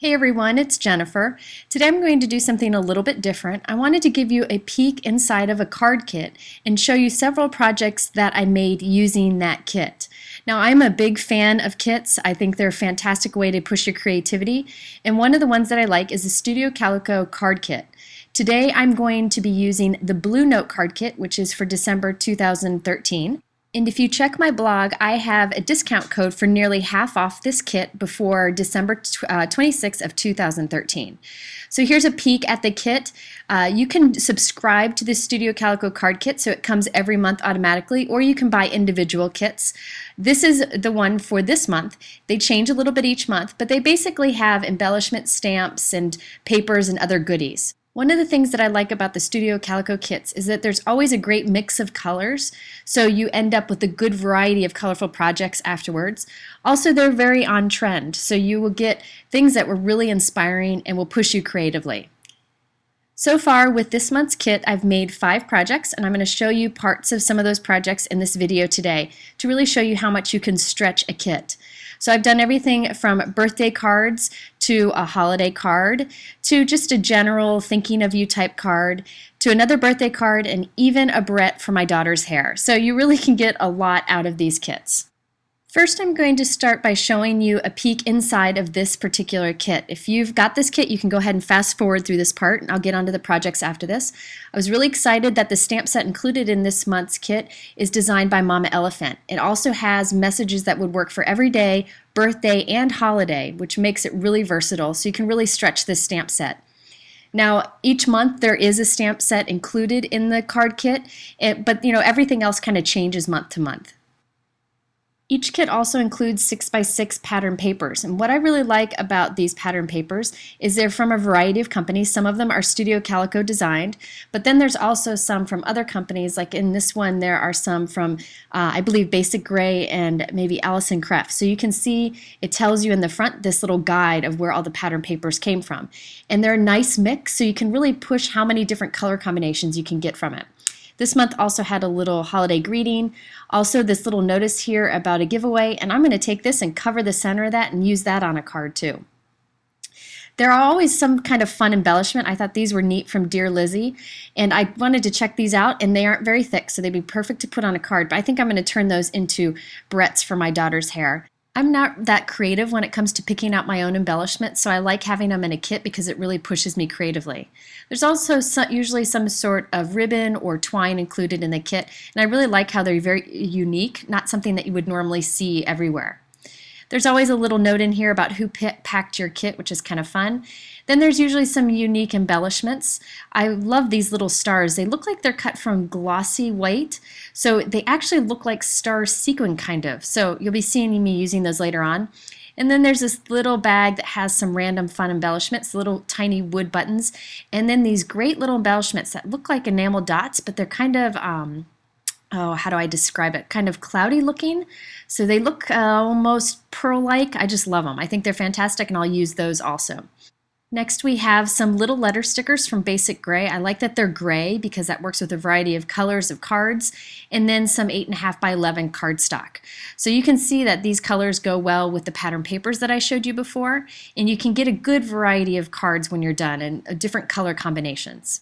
Hey everyone, it's Jennifer. Today I'm going to do something a little bit different. I wanted to give you a peek inside of a card kit and show you several projects that I made using that kit. Now I'm a big fan of kits. I think they're a fantastic way to push your creativity, and one of the ones that I like is the Studio Calico card kit. Today I'm going to be using the Blue Note card kit, which is for December 2013. And if you check my blog, I have a discount code for nearly half off this kit before December 26th of 2013. So here's a peek at the kit. You can subscribe to the Studio Calico card kit so it comes every month automatically, or you can buy individual kits. This is the one for this month. They change a little bit each month, but they basically have embellishment stamps and papers and other goodies. One of the things that I like about the Studio Calico kits is that there's always a great mix of colors, so you end up with a good variety of colorful projects afterwards. Also, they're very on trend, so you will get things that were really inspiring and will push you creatively. So far with this month's kit, I've made 5 projects, and I'm going to show you parts of some of those projects in this video today to really show you how much you can stretch a kit. So I've done everything from birthday cards to a holiday card to just a general thinking of you type card to another birthday card and even a barrette for my daughter's hair. So you really can get a lot out of these kits. First, I'm going to start by showing you a peek inside of this particular kit. If you've got this kit, you can go ahead and fast forward through this part, and I'll get onto the projects after this. I was really excited that the stamp set included in this month's kit is designed by Mama Elephant. It also has messages that would work for every day, birthday, and holiday, which makes it really versatile, so you can really stretch this stamp set. Now, each month there is a stamp set included in the card kit, but everything else kind of changes month to month. Each kit also includes 6x6 pattern papers, and what I really like about these pattern papers is they're from a variety of companies. Some of them are Studio Calico designed, but then there's also some from other companies. Like in this one, there are some from, I believe, Basic Gray and maybe Allison Kreff. So you can see it tells you in the front this little guide of where all the pattern papers came from. And they're a nice mix, so you can really push how many different color combinations you can get from it. This month also had a little holiday greeting, also this little notice here about a giveaway, and I'm going to take this and cover the center of that and use that on a card too. There are always some kind of fun embellishment. I thought these were neat from Dear Lizzie, and I wanted to check these out, and they aren't very thick, so they'd be perfect to put on a card, but I think I'm going to turn those into barrettes for my daughter's hair. I'm not that creative when it comes to picking out my own embellishments, so I like having them in a kit because it really pushes me creatively. There's also usually some sort of ribbon or twine included in the kit, and I really like how they're very unique, not something that you would normally see everywhere. There's always a little note in here about who packed your kit, which is kind of fun. Then there's usually some unique embellishments. I love these little stars. They look like they're cut from glossy white, so they actually look like star sequin kind of. So you'll be seeing me using those later on. And then there's this little bag that has some random fun embellishments, little tiny wood buttons, and then these great little embellishments that look like enamel dots, but they're kind of how do I describe it? Kind of cloudy looking. So they look almost pearl-like. I just love them. I think they're fantastic, and I'll use those also. Next we have some little letter stickers from Basic Gray. I like that they're gray because that works with a variety of colors of cards, and then some 8.5 by 11 cardstock. So you can see that these colors go well with the pattern papers that I showed you before, and you can get a good variety of cards when you're done and different color combinations.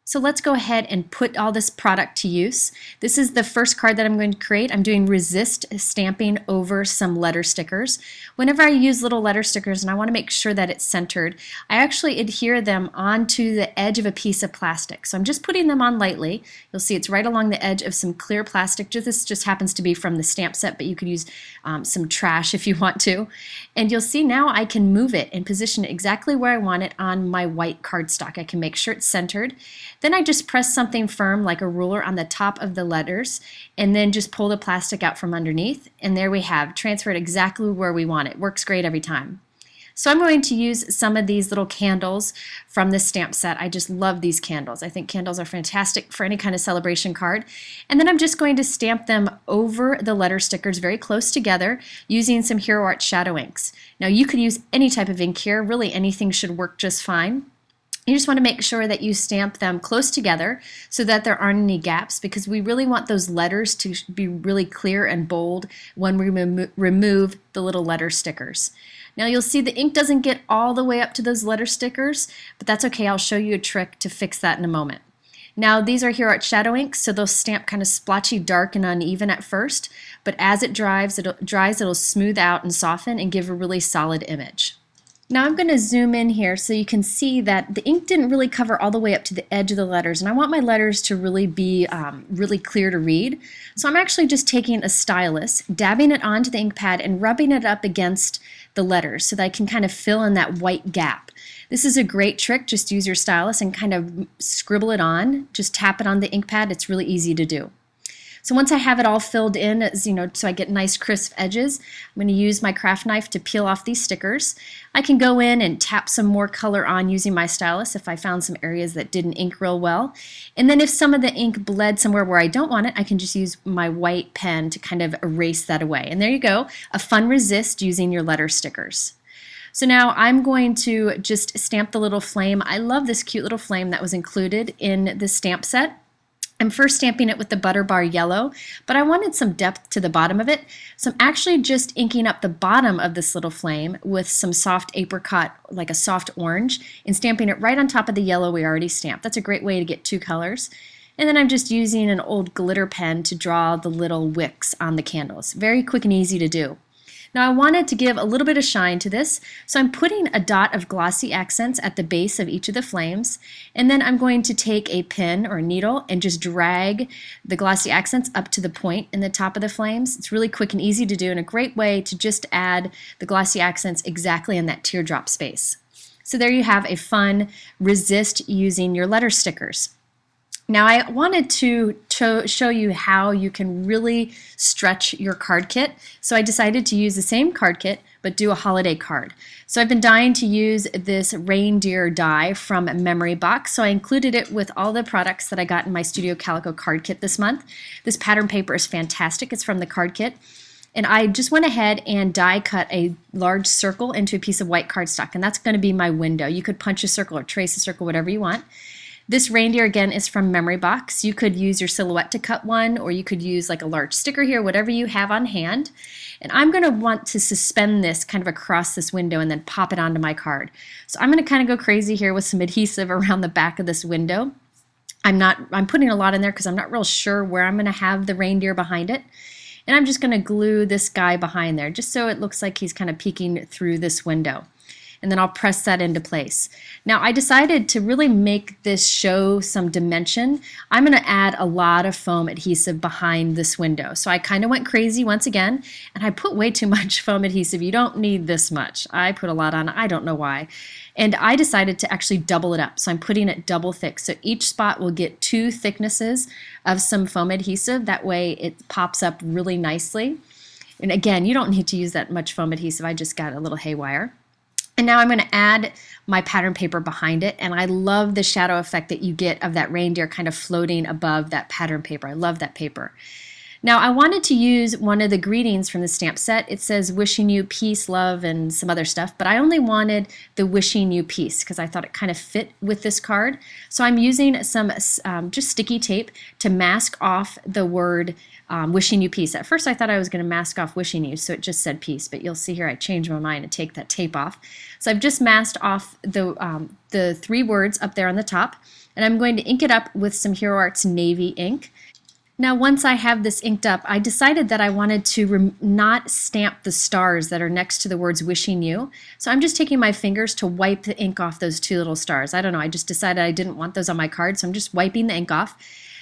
So let's go ahead and put all this product to use. This is the first card that I'm going to create. I'm doing resist stamping over some letter stickers. Whenever I use little letter stickers and I want to make sure that it's centered, I actually adhere them onto the edge of a piece of plastic. So I'm just putting them on lightly. You'll see it's right along the edge of some clear plastic. This just happens to be from the stamp set, but you could use some trash if you want to. And you'll see now I can move it and position it exactly where I want it on my white cardstock. I can make sure it's centered. Then I just press something firm like a ruler on the top of the letters and then just pull the plastic out from underneath, and there we have, transferred exactly where we want it. Works great every time. So I'm going to use some of these little candles from the stamp set. I just love these candles. I think candles are fantastic for any kind of celebration card. And then I'm just going to stamp them over the letter stickers very close together using some Hero Art Shadow Inks. Now you could use any type of ink here. Really anything should work just fine. You just want to make sure that you stamp them close together so that there aren't any gaps, because we really want those letters to be really clear and bold when we remove the little letter stickers. Now you'll see the ink doesn't get all the way up to those letter stickers, but that's okay. I'll show you a trick to fix that in a moment. Now these are Hero Art Shadow inks, so they'll stamp kind of splotchy, dark, and uneven at first, but as it dries, it'll smooth out and soften and give a really solid image. Now I'm going to zoom in here so you can see that the ink didn't really cover all the way up to the edge of the letters, and I want my letters to really be really clear to read. So I'm actually just taking a stylus, dabbing it onto the ink pad and rubbing it up against the letters so that I can kind of fill in that white gap. This is a great trick. Just use your stylus and kind of scribble it on. Just tap it on the ink pad. It's really easy to do. So once I have it all filled in, so I get nice crisp edges, I'm going to use my craft knife to peel off these stickers. I can go in and tap some more color on using my stylus if I found some areas that didn't ink real well. And then if some of the ink bled somewhere where I don't want it, I can just use my white pen to kind of erase that away. And there you go, a fun resist using your letter stickers. So now I'm going to just stamp the little flame. I love this cute little flame that was included in the stamp set. I'm first stamping it with the Butter Bar Yellow, but I wanted some depth to the bottom of it, so I'm actually just inking up the bottom of this little flame with some soft apricot, like a soft orange, and stamping it right on top of the yellow we already stamped. That's a great way to get two colors. And then I'm just using an old glitter pen to draw the little wicks on the candles. Very quick and easy to do. Now I wanted to give a little bit of shine to this, so I'm putting a dot of glossy accents at the base of each of the flames, and then I'm going to take a pin or a needle and just drag the glossy accents up to the point in the top of the flames. It's really quick and easy to do and a great way to just add the glossy accents exactly in that teardrop space. So there you have a fun resist using your letter stickers. Now I wanted to show you how you can really stretch your card kit, so I decided to use the same card kit but do a holiday card. So I've been dying to use this reindeer die from Memory Box, so I included it with all the products that I got in my Studio Calico card kit this month. This pattern paper is fantastic. It's from the card kit. And I just went ahead and die cut a large circle into a piece of white cardstock, and that's going to be my window. You could punch a circle or trace a circle, whatever you want. This reindeer again is from Memory Box. You could use your silhouette to cut one, or you could use like a large sticker here, whatever you have on hand. And I'm going to want to suspend this kind of across this window and then pop it onto my card. So I'm going to kind of go crazy here with some adhesive around the back of this window. I'm putting a lot in there because I'm not real sure where I'm going to have the reindeer behind it. And I'm just going to glue this guy behind there just so it looks like he's kind of peeking through this window. And then I'll press that into place. Now I decided to really make this show some dimension. I'm going to add a lot of foam adhesive behind this window. So I kind of went crazy once again, and I put way too much foam adhesive. You don't need this much. I put a lot on, I don't know why. And I decided to actually double it up. So I'm putting it double thick. So each spot will get two thicknesses of some foam adhesive. That way it pops up really nicely. And again, you don't need to use that much foam adhesive. I just got a little haywire. And now I'm going to add my pattern paper behind it, and I love the shadow effect that you get of that reindeer kind of floating above that pattern paper. I love that paper. Now I wanted to use one of the greetings from the stamp set. It says wishing you peace, love, and some other stuff, but I only wanted the wishing you peace because I thought it kind of fit with this card. So I'm using some just sticky tape to mask off the word wishing you peace. At first I thought I was going to mask off wishing you, so it just said peace, but you'll see here I changed my mind and take that tape off. So I've just masked off the three words up there on the top, and I'm going to ink it up with some Hero Arts Navy ink. Now once I have this inked up, I decided that I wanted to not stamp the stars that are next to the words wishing you. So I'm just taking my fingers to wipe the ink off those two little stars. I don't know, I just decided I didn't want those on my card, so I'm just wiping the ink off.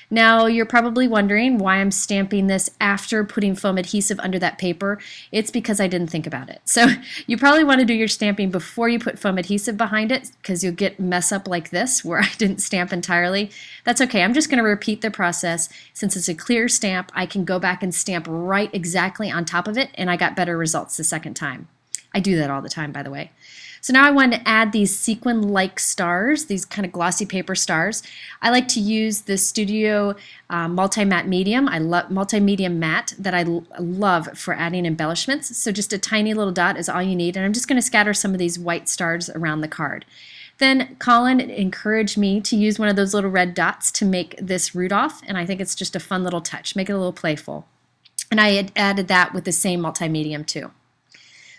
Now you're probably wondering why I'm stamping this after putting foam adhesive under that paper. It's because I didn't think about it. So you probably want to do your stamping before you put foam adhesive behind it because you'll get mess up like this where I didn't stamp entirely. That's okay. I'm just going to repeat the process. Since it's a clear stamp, I can go back and stamp right exactly on top of it, and I got better results the second time. I do that all the time, by the way. So now I want to add these sequin-like stars, these kind of glossy paper stars. I like to use the Studio Multi-Matte Medium. I love Multi-Medium Matte that I love for adding embellishments. So just a tiny little dot is all you need, and I'm just going to scatter some of these white stars around the card. Then Colin encouraged me to use one of those little red dots to make this Rudolph, and I think it's just a fun little touch, make it a little playful. And I had added that with the same multi-medium too.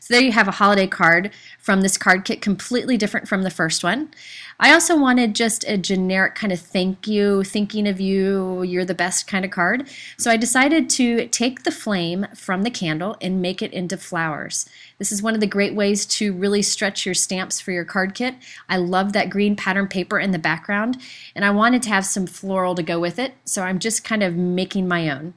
So there you have a holiday card from this card kit, completely different from the first one. I also wanted just a generic kind of thank you, thinking of you, you're the best kind of card. So I decided to take the flame from the candle and make it into flowers. This is one of the great ways to really stretch your stamps for your card kit. I love that green pattern paper in the background, and I wanted to have some floral to go with it, so I'm just kind of making my own.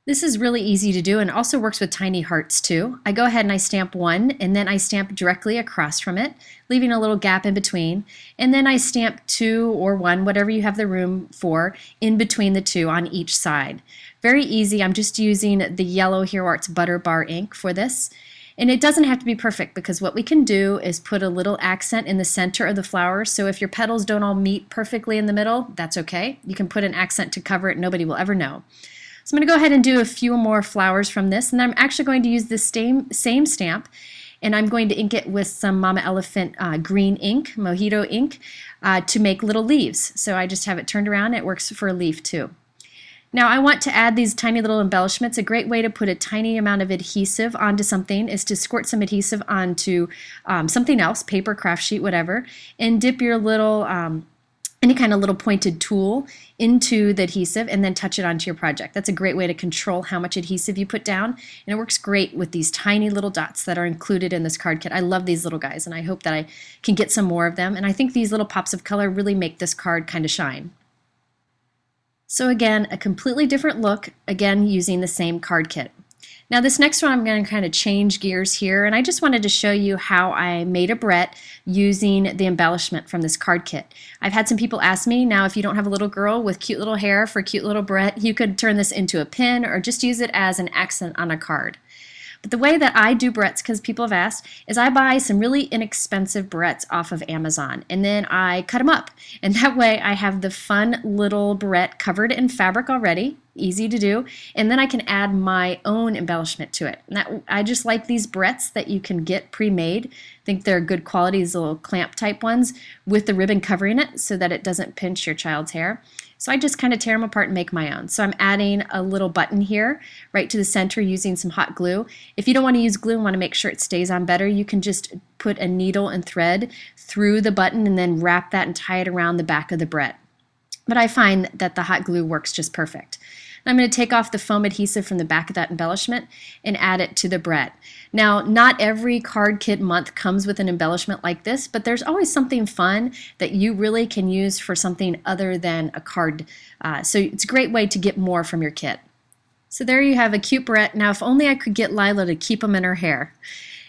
This is really easy to do and also works with tiny hearts too. I go ahead and I stamp one, and then I stamp directly across from it, leaving a little gap in between, and then I stamp two or one, whatever you have the room for, in between the two on each side. Very easy. I'm just using the yellow Hero Arts Butter Bar ink for this. And it doesn't have to be perfect, because what we can do is put a little accent in the center of the flower. So if your petals don't all meet perfectly in the middle, that's okay. You can put an accent to cover it. Nobody will ever know. So I'm going to go ahead and do a few more flowers from this, and then I'm actually going to use this same stamp, and I'm going to ink it with some Mama Elephant green ink, Mojito ink, to make little leaves. So I just have it turned around. It works for a leaf too. Now I want to add these tiny little embellishments. A great way to put a tiny amount of adhesive onto something is to squirt some adhesive onto something else, paper, craft sheet, whatever, and dip your little any kind of little pointed tool into the adhesive and then touch it onto your project. That's a great way to control how much adhesive you put down, and it works great with these tiny little dots that are included in this card kit. I love these little guys, and I hope that I can get some more of them, and I think these little pops of color really make this card kind of shine. So again, a completely different look, again using the same card kit. Now this next one I'm going to kind of change gears here, and I just wanted to show you how I made a barrette using the embellishment from this card kit. I've had some people ask me, now if you don't have a little girl with cute little hair for a cute little barrette, you could turn this into a pin or just use it as an accent on a card. But the way that I do barrettes, because people have asked, is I buy some really inexpensive barrettes off of Amazon, and then I cut them up. And that way I have the fun little barrette covered in fabric already, easy to do, and then I can add my own embellishment to it. And I just like these barrettes that you can get pre-made. I think they're good quality, these little clamp type ones with the ribbon covering it so that it doesn't pinch your child's hair. So I just kind of tear them apart and make my own. So I'm adding a little button here right to the center using some hot glue. If you don't want to use glue and want to make sure it stays on better, you can just put a needle and thread through the button and then wrap that and tie it around the back of the barrette. But I find that the hot glue works just perfect. I'm going to take off the foam adhesive from the back of that embellishment and add it to the barrette. Now, not every card kit month comes with an embellishment like this, but there's always something fun that you really can use for something other than a card. So it's a great way to get more from your kit. So there you have a cute barrette. Now, if only I could get Lila to keep them in her hair.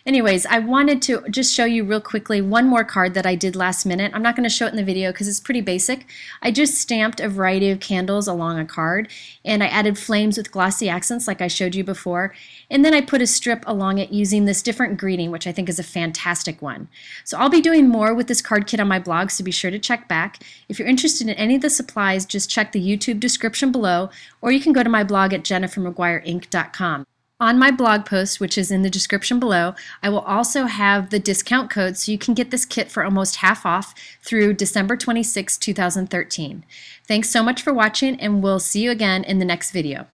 Anyways, I wanted to just show you real quickly one more card that I did last minute. I'm not going to show it in the video because it's pretty basic. I just stamped a variety of candles along a card, and I added flames with glossy accents like I showed you before, and then I put a strip along it using this different greeting, which I think is a fantastic one. So I'll be doing more with this card kit on my blog, so be sure to check back. If you're interested in any of the supplies, just check the YouTube description below, or you can go to my blog at jennifermcguireinc.com. On my blog post, which is in the description below, I will also have the discount code so you can get this kit for almost half off through December 26, 2013. Thanks so much for watching, and we'll see you again in the next video.